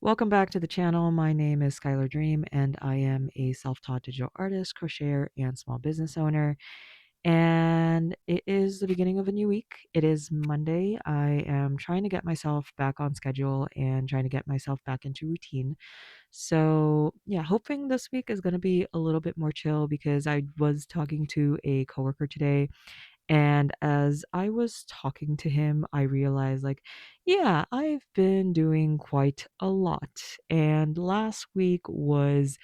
Welcome back to the channel. My name is Skylar Dream, and I am a self-taught digital artist, crocheter, and small business owner. And it is the beginning of a new week. It is Monday. I am trying to get myself back on schedule and trying to get myself back into routine. So, yeah, hoping this week is going to be a little bit more chill because I was talking to a coworker today, and as I was talking to him, I realized, like, yeah, I've been doing quite a lot. And last week was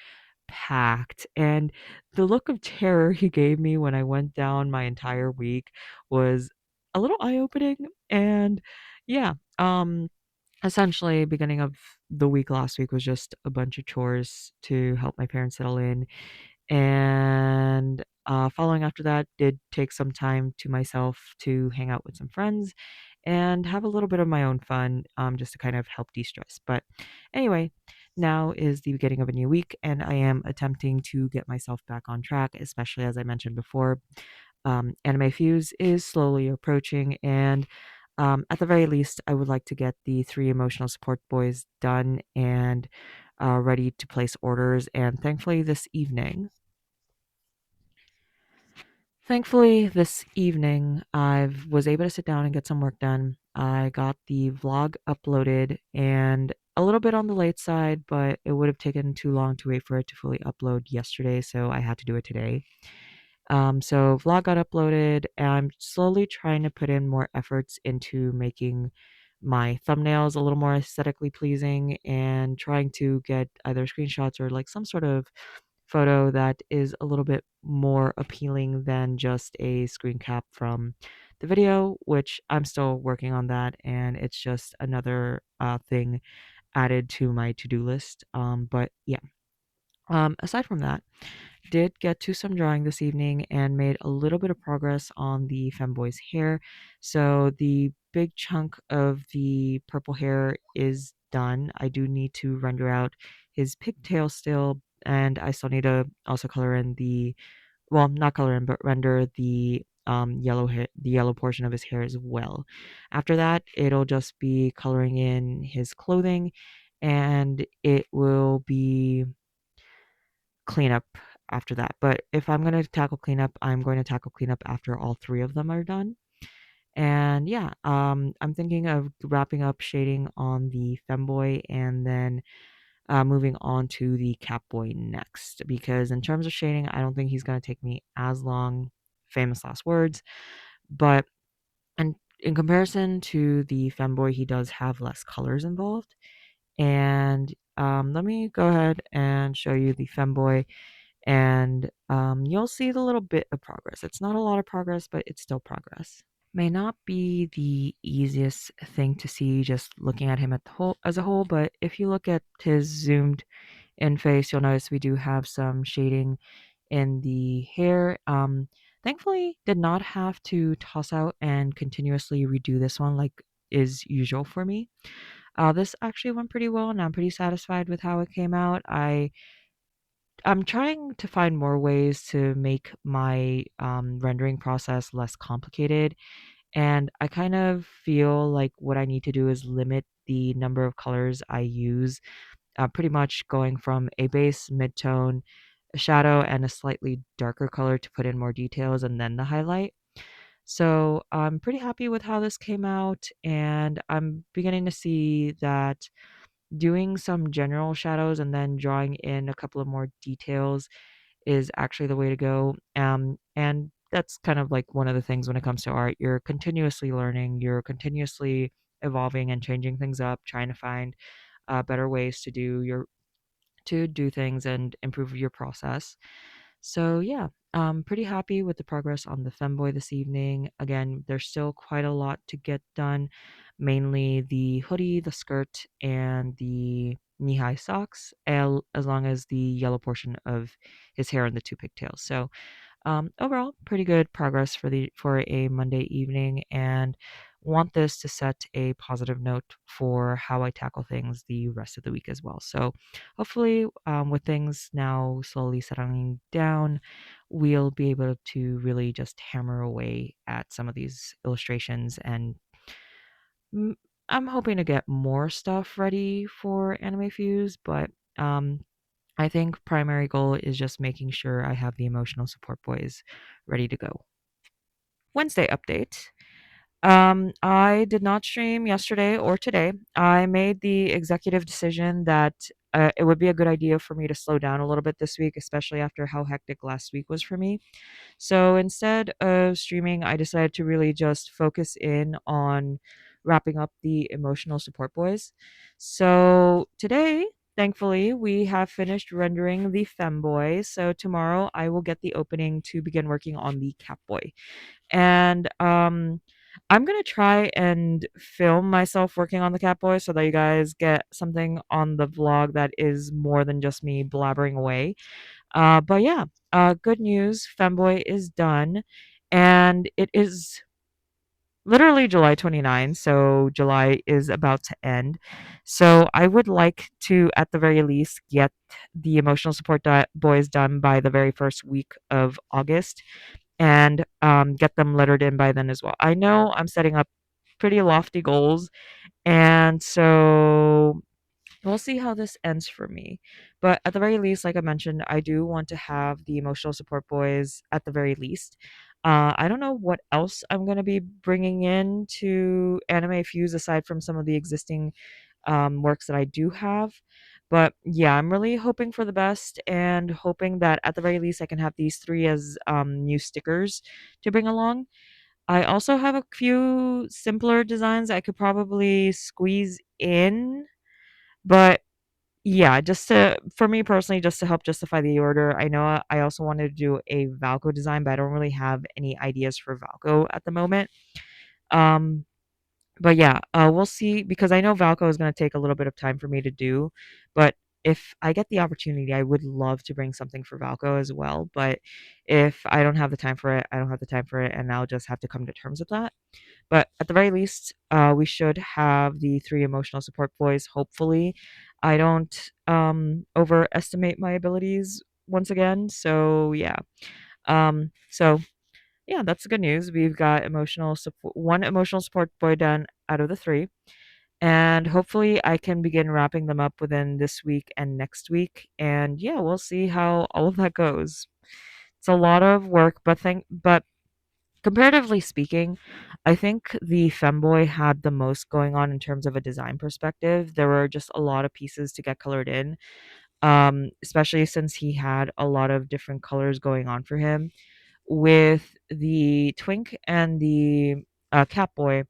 packed. And the look of terror he gave me when I went down my entire week was a little eye opening. And yeah, essentially, beginning of the week last week was just a bunch of chores to help my parents settle in, and following after that, did take some time to myself to hang out with some friends and have a little bit of my own fun, just to kind of help de-stress. But anyway, now is the beginning of a new week, and I am attempting to get myself back on track, especially as I mentioned before. Anime Fuse is slowly approaching, and at the very least, I would like to get the three emotional support boys done and ready to place orders. And thankfully, this evening, I was able to sit down and get some work done. I got the vlog uploaded, and a little bit on the late side, but it would have taken too long to wait for it to fully upload yesterday, so I had to do it today. So vlog got uploaded, and I'm slowly trying to put in more efforts into making my thumbnails a little more aesthetically pleasing and trying to get either screenshots or like some sort of photo that is a little bit more appealing than just a screen cap from the video, which I'm still working on that, and it's just another thing added to my to-do list. But yeah, aside from that, did get to some drawing this evening and made a little bit of progress on the femboy's hair. So the big chunk of the purple hair is done. I do need to render out his pigtail still, and I still need to also color in the, well, not color in, but render the yellow hair, the yellow portion of his hair as well. After that, it'll just be coloring in his clothing, and it will be cleanup after that. But if I'm going to tackle cleanup, I'm going to tackle cleanup after all three of them are done. And yeah, I'm thinking of wrapping up shading on the femboy and then moving on to the Catboy next. Because in terms of shading, I don't think he's going to take me as long. Famous last words. But and in comparison to the femboy, he does have less colors involved. And let me go ahead and show you the femboy, and you'll see the little bit of progress. It's not a lot of progress, but it's still progress. May not be the easiest thing to see just looking at him as a whole, but if you look at his zoomed in face, you'll notice we do have some shading in the hair. Thankfully, did not have to toss out and continuously redo this one like is usual for me. This actually went pretty well, and I'm pretty satisfied with how it came out. I'm trying to find more ways to make my rendering process less complicated, and I kind of feel like what I need to do is limit the number of colors I use, pretty much going from a base, mid-tone, a shadow, and a slightly darker color to put in more details, and then the highlight. So I'm pretty happy with how this came out, and I'm beginning to see that doing some general shadows and then drawing in a couple of more details is actually the way to go. And that's kind of like one of the things when it comes to art. You're continuously learning, you're continuously evolving and changing things up, trying to find better ways to do things and improve your process. So yeah, I'm pretty happy with the progress on the femboy this evening. Again, there's still quite a lot to get done, mainly the hoodie, the skirt, and the knee-high socks, as long as the yellow portion of his hair and the two pigtails. So overall, pretty good progress for a Monday evening, and want this to set a positive note for how I tackle things the rest of the week as well. So hopefully, with things now slowly settling down, we'll be able to really just hammer away at some of these illustrations and I'm hoping to get more stuff ready for Anime Fuse, but um, I think primary goal is just making sure I have the emotional support boys ready to go. Wednesday update. I did not stream yesterday or today. I made the executive decision that it would be a good idea for me to slow down a little bit this week, especially after how hectic last week was for me. So instead of streaming, I decided to really just focus in on wrapping up the emotional support boys. So today, thankfully, we have finished rendering the femboy. So tomorrow, I will get the opening to begin working on the catboy. And I'm gonna try and film myself working on the Catboy so that you guys get something on the vlog that is more than just me blabbering away. But yeah, good news, Femboy is done, and it is literally July 29, so July is about to end. So I would like to, at the very least, get the emotional support boys done by the very first week of August and get them lettered in by then as well. I know I'm setting up pretty lofty goals, and so we'll see how this ends for me. But at the very least, like I mentioned, I do want to have the emotional support boys at the very least. I don't know what else I'm going to be bringing in to Anime Fuse aside from some of the existing works that I do have. But yeah, I'm really hoping for the best and hoping that at the very least I can have these three as new stickers to bring along. I also have a few simpler designs I could probably squeeze in, but yeah, just to for me personally, just to help justify the order. I know I also wanted to do a Valko design, but I don't really have any ideas for Valko at the moment. Um, but yeah, we'll see because I know Valko is going to take a little bit of time for me to do, but if I get the opportunity, I would love to bring something for Valko as well. But if I don't have the time for it, I don't have the time for it, and I'll just have to come to terms with that. But at the very least, we should have the three emotional support boys. Hopefully, I don't overestimate my abilities once again. So yeah, so yeah, that's the good news. We've got emotional support, one emotional support boy done out of the three, and hopefully I can begin wrapping them up within this week and next week. And yeah, we'll see how all of that goes. It's a lot of work, but comparatively speaking, I think the Femboy had the most going on in terms of a design perspective. There were just a lot of pieces to get colored in, especially since he had a lot of different colors going on for him. With the Twink and the Catboy,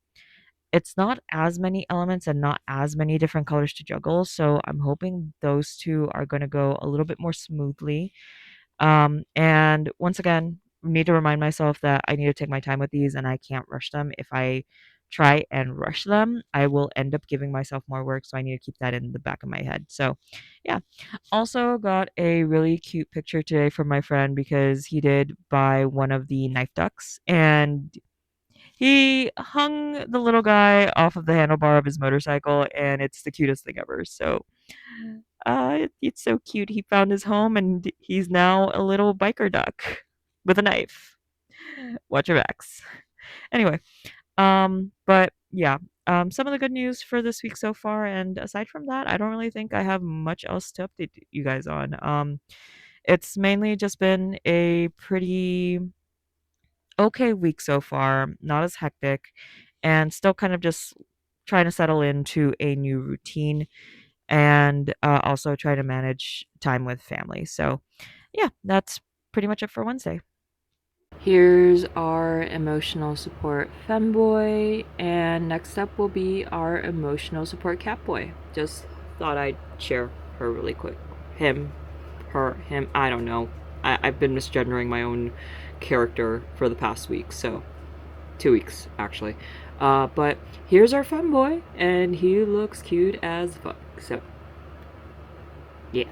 it's not as many elements and not as many different colors to juggle. So I'm hoping those two are going to go a little bit more smoothly. And once again, need to remind myself that I need to take my time with these and I can't rush them. If I try and rush them, I will end up giving myself more work. So I need to keep that in the back of my head. So, yeah. Also, got a really cute picture today from my friend because he did buy one of the knife ducks and he hung the little guy off of the handlebar of his motorcycle, and it's the cutest thing ever. So, it's so cute. He found his home, and he's now a little biker duck with a knife. Watch your backs. Anyway, but yeah, some of the good news for this week so far, and aside from that, I don't really think I have much else to update you guys on. It's mainly just been a pretty okay week so far, not as hectic, and still kind of just trying to settle into a new routine and also try to manage time with family. So, yeah, that's pretty much it for Wednesday. Here's our emotional support femboy, and next up will be our emotional support catboy. Just thought I'd share her really quick. Him, her, him, I don't know. I've been misgendering my own character for the past week, so 2 weeks actually. But here's our femboy, and he looks cute as fuck. So, yeah.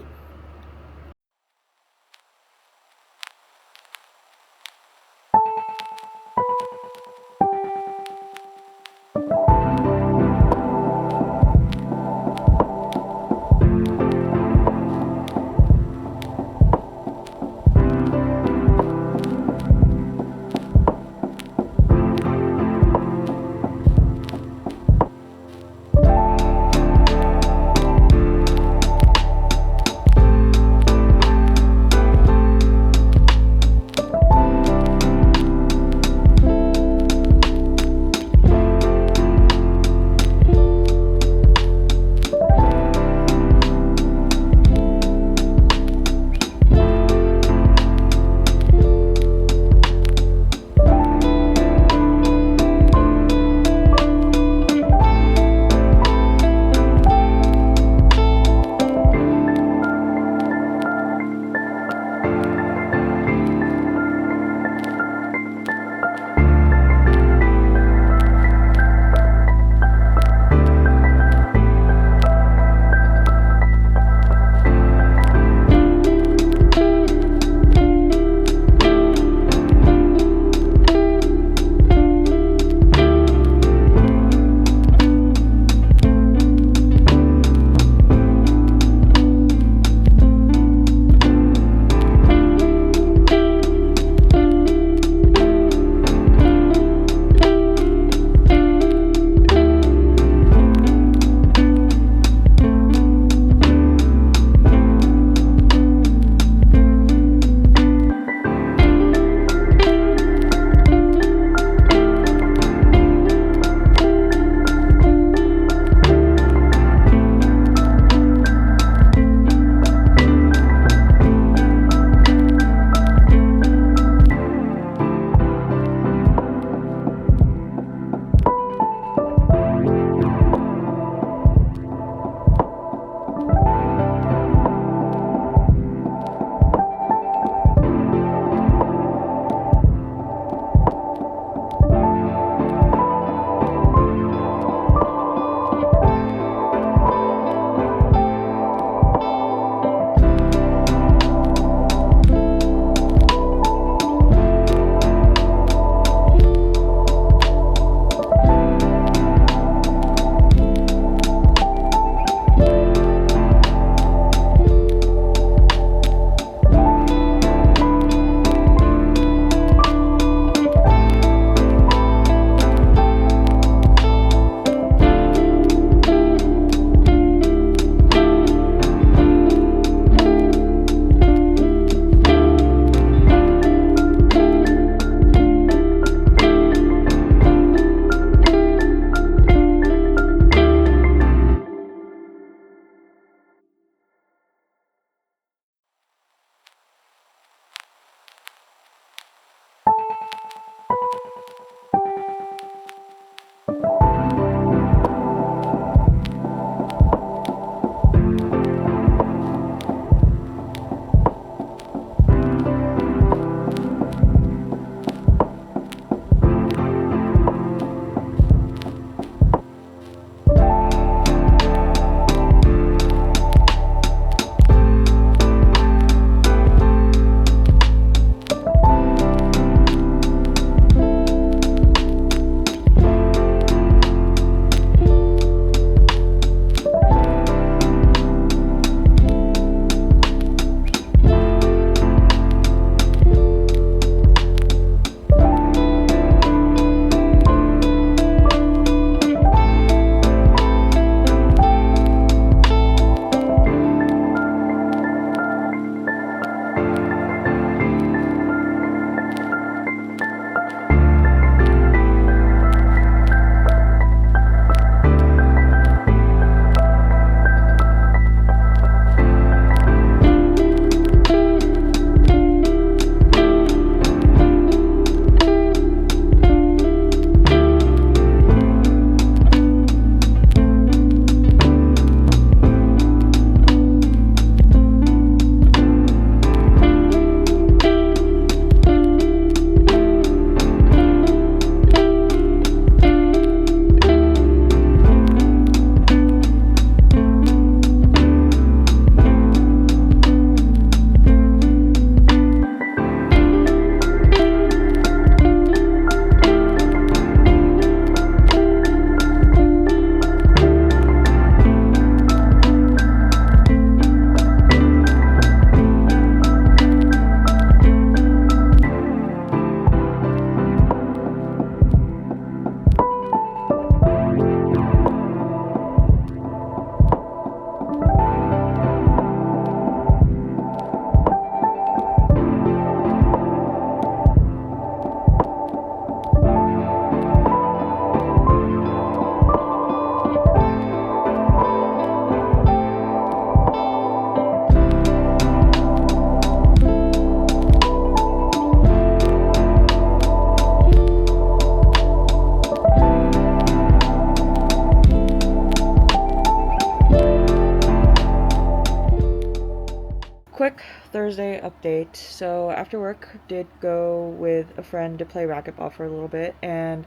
quick Thursday update. So after work, did go with a friend to play racquetball for a little bit, and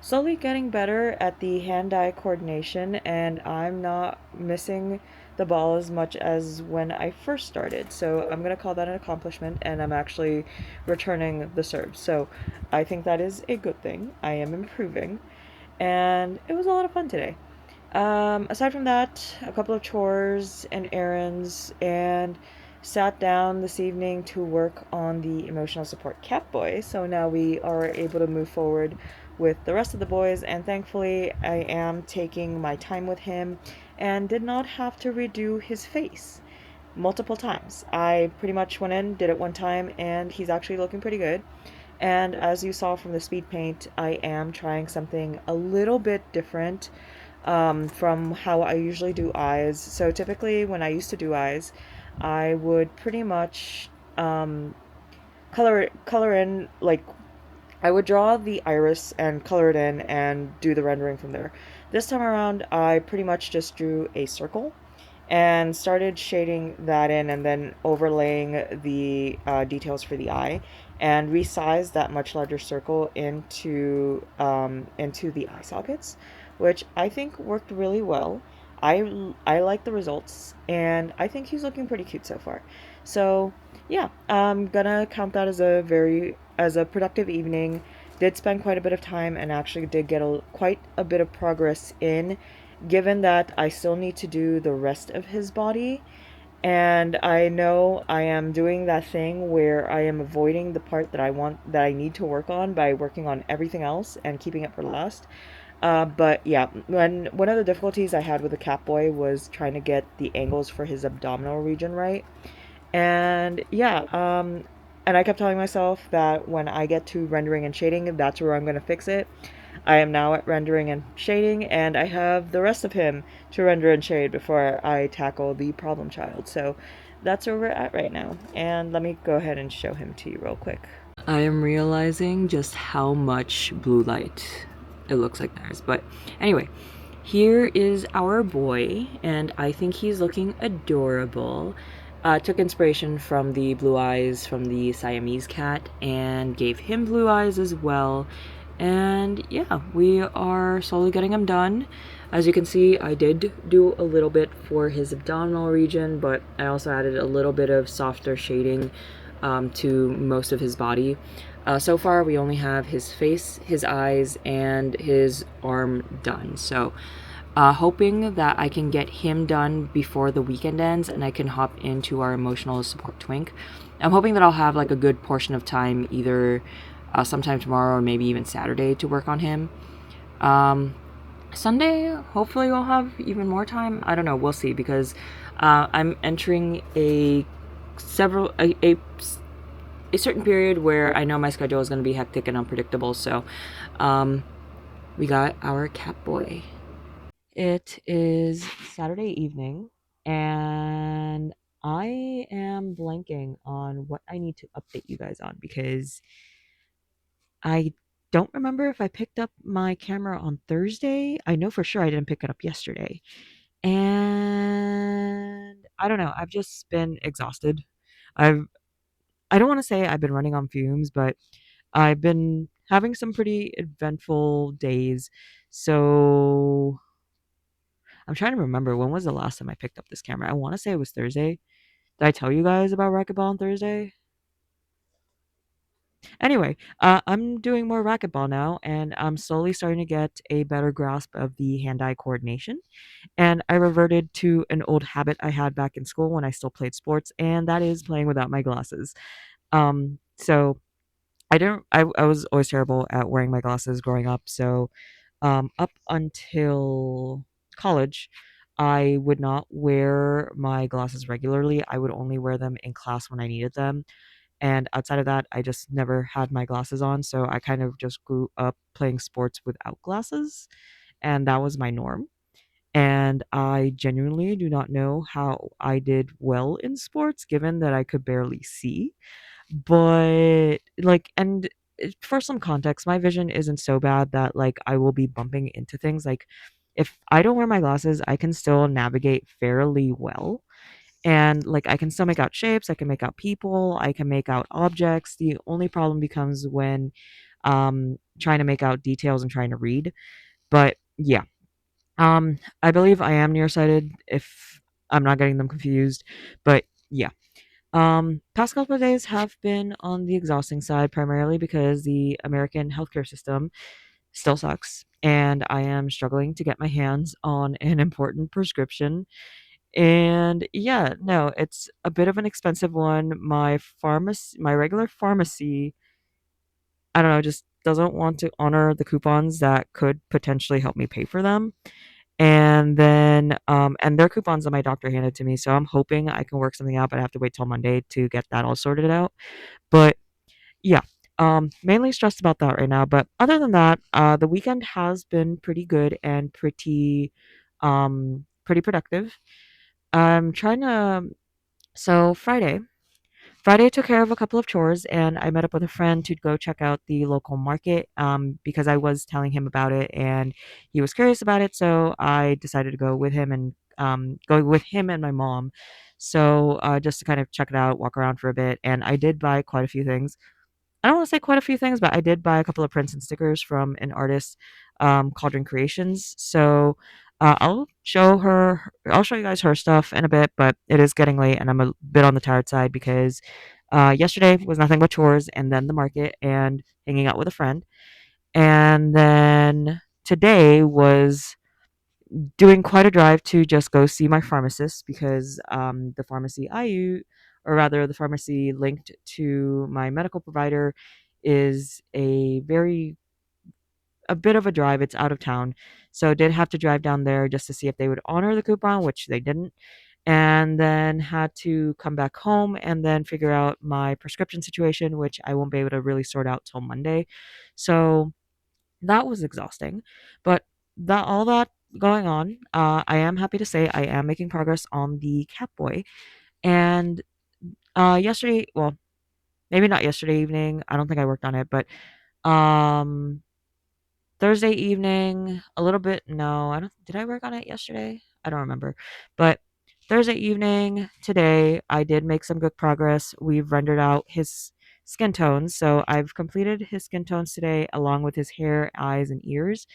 slowly getting better at the hand-eye coordination, and I'm not missing the ball as much as when I first started. So I'm gonna call that an accomplishment, and I'm actually returning the serve. So I think that is a good thing. I am improving, and it was a lot of fun today. Aside from that, a couple of chores and errands, and sat down this evening to work on the emotional support Catboy. So now we are able to move forward with the rest of the boys, and thankfully, I am taking my time with him and did not have to redo his face multiple times. I pretty much went in, did it one time, and he's actually looking pretty good. And as you saw from the speed paint, I am trying something a little bit different from how I usually do eyes. So typically, when I used to do eyes, I would pretty much color in, like, I would draw the iris and color it in and do the rendering from there. This time around, I pretty much just drew a circle and started shading that in and then overlaying the details for the eye, and resized that much larger circle into the eye sockets, which I think worked really well. I like the results, and I think he's looking pretty cute so far. So yeah, I'm gonna count that as a productive evening. Did spend quite a bit of time and actually did get quite a bit of progress in, given that I still need to do the rest of his body. And I know I am doing that thing where I am avoiding the part that I need to work on by working on everything else and keeping it for last. But yeah, one of the difficulties I had with the Catboy was trying to get the angles for his abdominal region right. And yeah, and I kept telling myself that when I get to rendering and shading, that's where I'm going to fix it. I am now at rendering and shading, and I have the rest of him to render and shade before I tackle the problem child. So that's where we're at right now. And let me go ahead and show him to you real quick. I am realizing just how much blue light it looks like there is. But anyway, here is our boy, and I think he's looking adorable. Took inspiration from the blue eyes from the Siamese cat and gave him blue eyes as well. And yeah, we are slowly getting him done. As you can see, I did do a little bit for his abdominal region, but I also added a little bit of softer shading to most of his body. So far, we only have his face, his eyes, and his arm done. So hoping that I can get him done before the weekend ends and I can hop into our emotional support twink. I'm hoping that I'll have like a good portion of time either sometime tomorrow or maybe even Saturday to work on him. Sunday, hopefully we'll have even more time. I don't know, we'll see, because I'm entering a certain period where I know my schedule is going to be hectic and unpredictable. So we got our Catboy. It is Saturday evening, and I am blanking on what I need to update you guys on because I don't remember if I picked up my camera on Thursday. I know for sure I didn't pick it up yesterday. And I don't know, I've just been exhausted. I don't want to say I've been running on fumes, but I've been having some pretty eventful days. So I'm trying to remember, when was the last time I picked up this camera? I want to say it was Thursday. Did I tell you guys about racquetball on Thursday? Anyway, I'm doing more racquetball now, and I'm slowly starting to get a better grasp of the hand-eye coordination. And I reverted to an old habit I had back in school when I still played sports, and that is playing without my glasses. So I was always terrible at wearing my glasses growing up. So up until college, I would not wear my glasses regularly. I would only wear them in class when I needed them. And outside of that, I just never had my glasses on. So I kind of just grew up playing sports without glasses. And that was my norm. And I genuinely do not know how I did well in sports, given that I could barely see. But, like, and for some context, my vision isn't so bad that, like, I will be bumping into things. Like, if I don't wear my glasses, I can still navigate fairly well. And like I can still make out shapes, I can make out people, I can make out objects. The only problem becomes when trying to make out details and trying to read. But yeah, I believe I am nearsighted if I'm not getting them confused. But yeah. Past couple of days have been on the exhausting side, primarily because the American healthcare system still sucks, and I am struggling to get my hands on an important prescription. And yeah, no, it's a bit of an expensive one. My regular pharmacy, I don't know, just doesn't want to honor the coupons that could potentially help me pay for them. And their coupons that my doctor handed to me, so I'm hoping I can work something out, but I have to wait till Monday to get that all sorted out. But yeah, mainly stressed about that right now. But other than that, the weekend has been pretty good and pretty productive. I'm trying to. So Friday I took care of a couple of chores and I met up with a friend to go check out the local market because I was telling him about it and he was curious about it. So I decided to go with him and my mom. So just to kind of check it out, walk around for a bit. And I did buy quite a few things. I don't want to say quite a few things, but I did buy a couple of prints and stickers from an artist, Cauldron Creations. So I'll show you guys her stuff in a bit, but it is getting late and I'm a bit on the tired side because yesterday was nothing but chores and then the market and hanging out with a friend. And then today was doing quite a drive to just go see my pharmacist because the pharmacy I use, or rather, the pharmacy linked to my medical provider, is a bit of a drive. It's out of town, so did have to drive down there just to see if they would honor the coupon, which they didn't, and then had to come back home and then figure out my prescription situation, which I won't be able to really sort out till Monday. So that was exhausting, but that all that going on, I am happy to say I am making progress on the Catboy. And yesterday, well, maybe not yesterday evening. I don't think I worked on it, but um, Thursday evening, a little bit. No, I don't. Did I work on it yesterday? I don't remember. But Thursday evening today, I did make some good progress. We've rendered out his skin tones, so I've completed his skin tones today, along with his hair, eyes, and ears.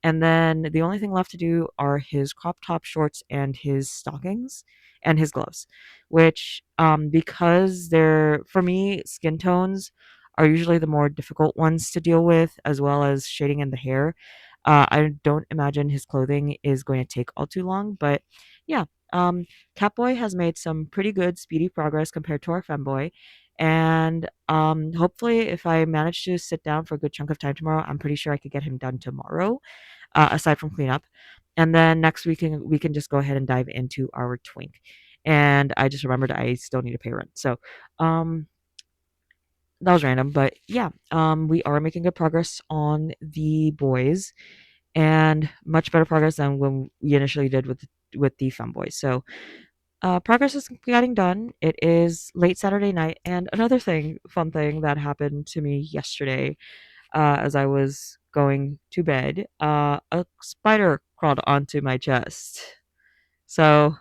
And then the only thing left to do are his crop top shorts and his stockings and his gloves, which, because they're, for me, skin tones are usually the more difficult ones to deal with, as well as shading in the hair. I don't imagine his clothing is going to take all too long, but yeah, um, Catboy has made some pretty good, speedy progress compared to our femboy. And hopefully, if I manage to sit down for a good chunk of time tomorrow, I'm pretty sure I could get him done tomorrow, aside from cleanup. And then next week we can just go ahead and dive into our twink. And I just remembered I still need to pay rent. So um, that was random, but yeah, we are making good progress on the boys, and much better progress than when we initially did with the femboys. So progress is getting done. It is late Saturday night, and another fun thing that happened to me yesterday, as I was going to bed, a spider crawled onto my chest. So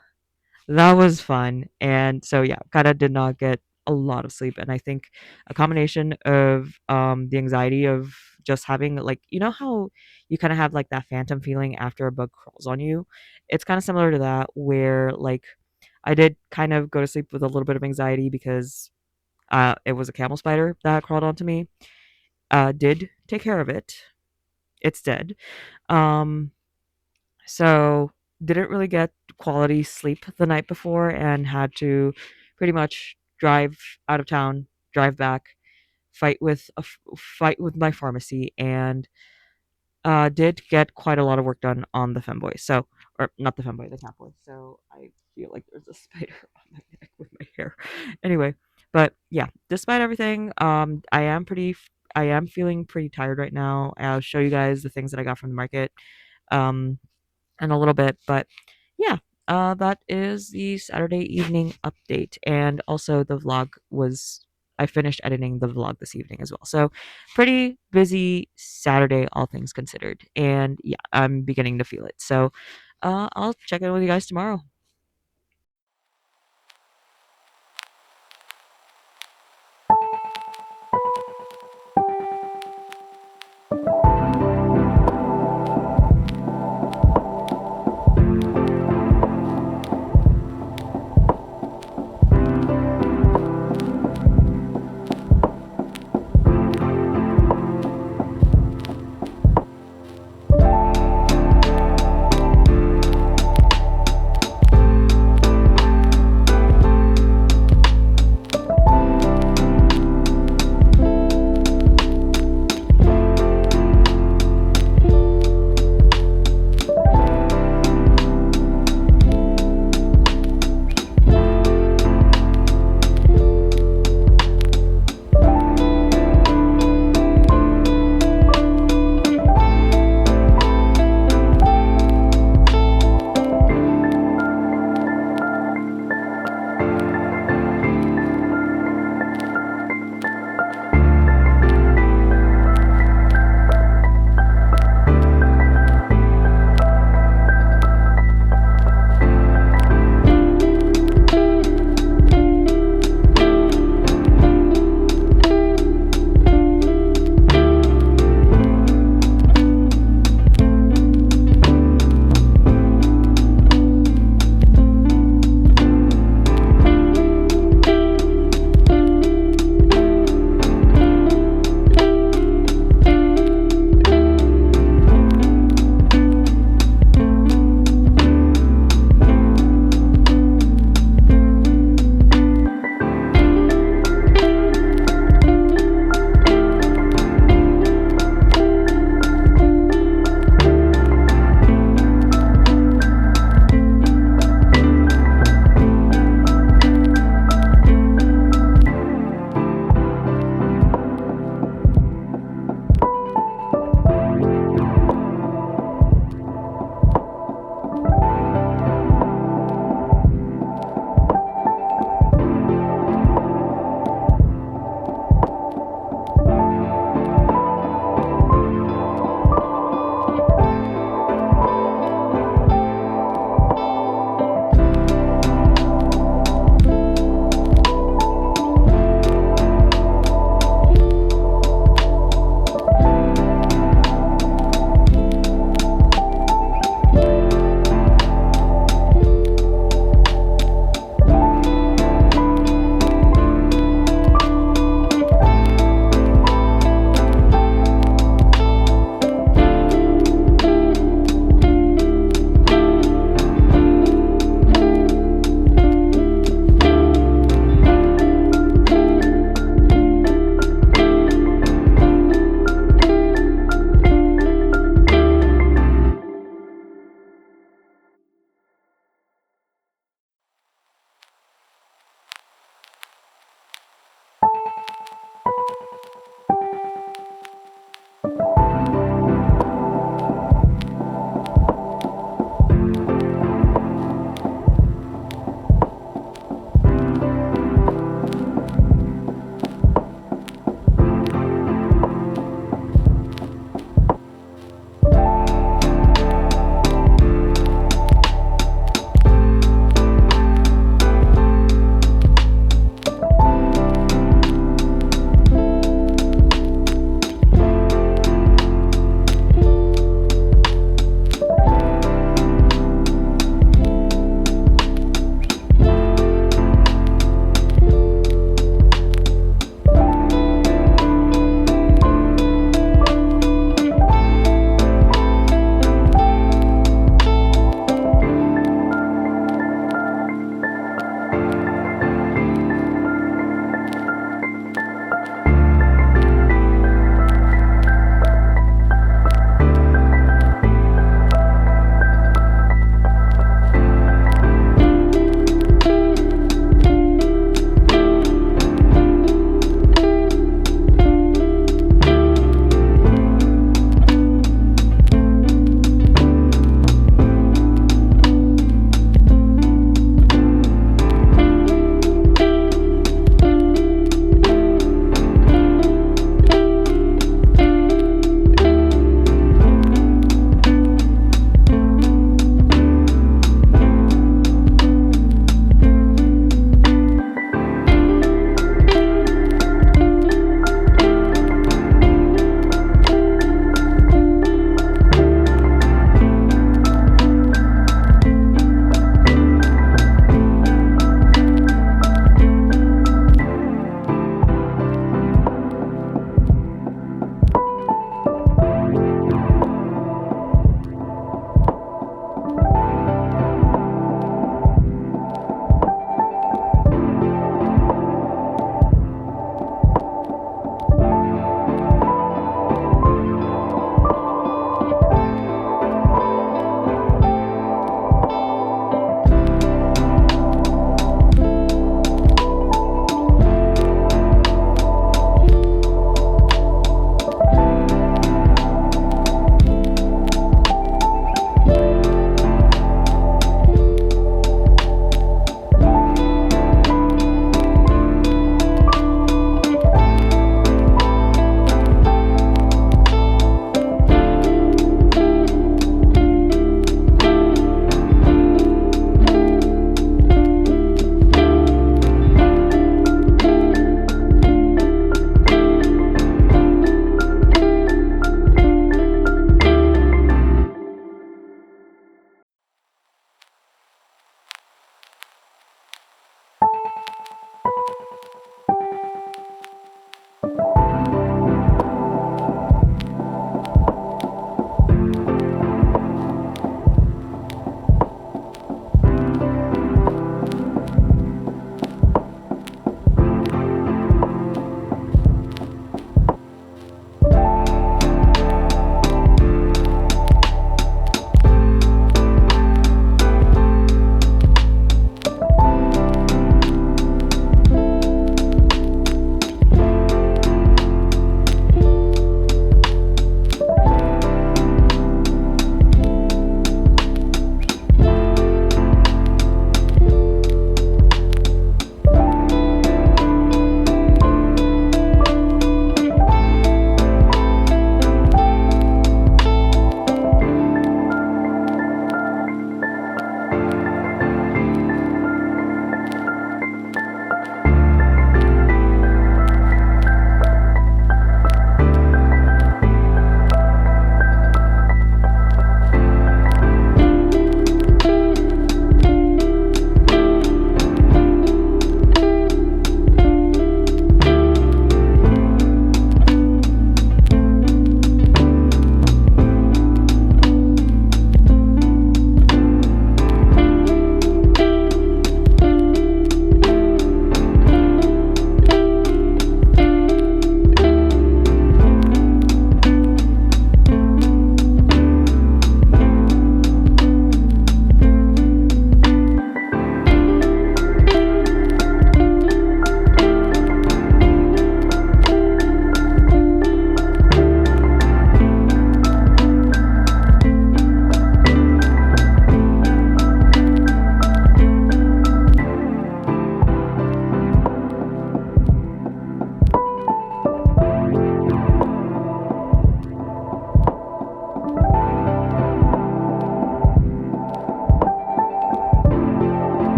that was fun. And so, yeah, kind of did not get a lot of sleep. And I think a combination of the anxiety of just having, like, you know, how you kind of have like that phantom feeling after a bug crawls on you? It's kind of similar to that, where like I did kind of go to sleep with a little bit of anxiety because it was a camel spider that crawled onto me. Did take care of it. It's dead. Um, so didn't really get quality sleep the night before and had to pretty much drive out of town, drive back, fight with my pharmacy, and did get quite a lot of work done on the femboy. So, or not the femboy, the catboy. So I feel like there's a spider on my neck with my hair. Anyway, but yeah, despite everything, I am feeling pretty tired right now. I'll show you guys the things that I got from the market. Um, in a little bit. But yeah, that is the Saturday evening update. And also, I finished editing the vlog this evening as well. So, pretty busy Saturday, all things considered. And yeah, I'm beginning to feel it. So, I'll check in with you guys tomorrow.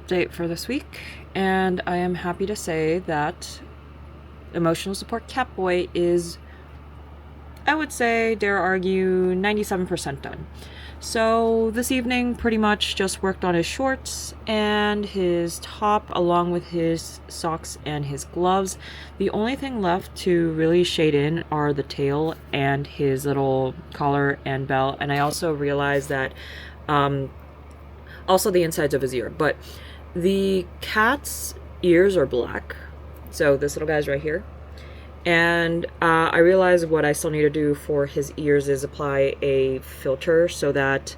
update for this week, and I am happy to say that emotional support Catboy is, I would say, dare argue, 97% done. So this evening pretty much just worked on his shorts and his top along with his socks and his gloves. The only thing left to really shade in are the tail and his little collar and belt. And I also realized that also the insides of his ear. But the cat's ears are black. So this little guy's right here. And I realized what I still need to do for his ears is apply a filter so that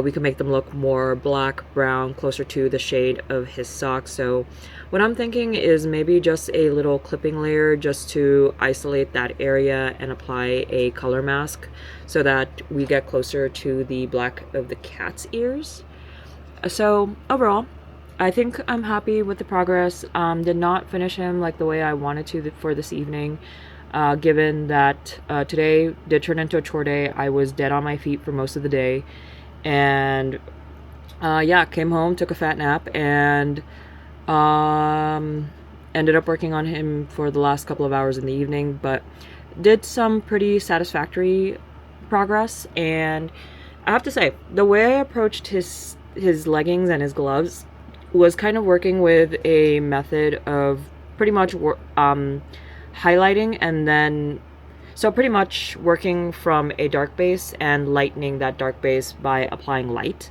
we can make them look more black, brown, closer to the shade of his socks. So what I'm thinking is maybe just a little clipping layer just to isolate that area and apply a color mask so that we get closer to the black of the cat's ears. So overall, I think I'm happy with the progress. Did not finish him like the way I wanted to for this evening, given that today did turn into a chore day. I was dead on my feet for most of the day, and yeah, came home, took a fat nap, and ended up working on him for the last couple of hours in the evening, but did some pretty satisfactory progress. And I have to say, the way I approached his leggings and his gloves was kind of working with a method of pretty much highlighting, and then so pretty much working from a dark base and lightening that dark base by applying light.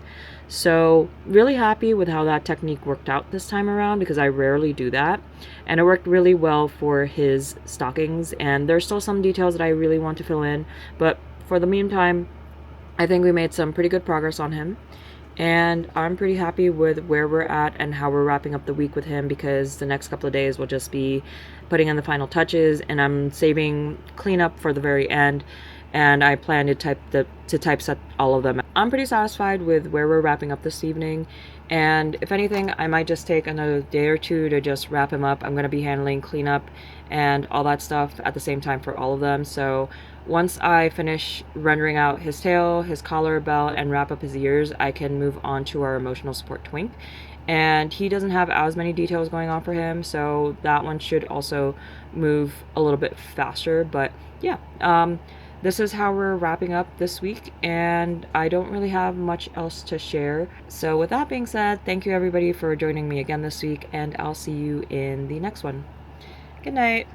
So really happy with how that technique worked out this time around, because I rarely do that, and it worked really well for his stockings. And there's still some details that I really want to fill in, but for the meantime I think we made some pretty good progress on him. And I'm pretty happy with where we're at and how we're wrapping up the week with him, because the next couple of days will just be putting in the final touches, and I'm saving cleanup for the very end, and I plan to typeset all of them. I'm pretty satisfied with where we're wrapping up this evening, and if anything, I might just take another day or two to just wrap him up. I'm going to be handling cleanup and all that stuff at the same time for all of them. So once I finish rendering out his tail, his collar, belt, and wrap up his ears, I can move on to our emotional support twink. And he doesn't have as many details going on for him, so that one should also move a little bit faster. But yeah, this is how we're wrapping up this week, and I don't really have much else to share. So with that being said, thank you everybody for joining me again this week, and I'll see you in the next one. Good night.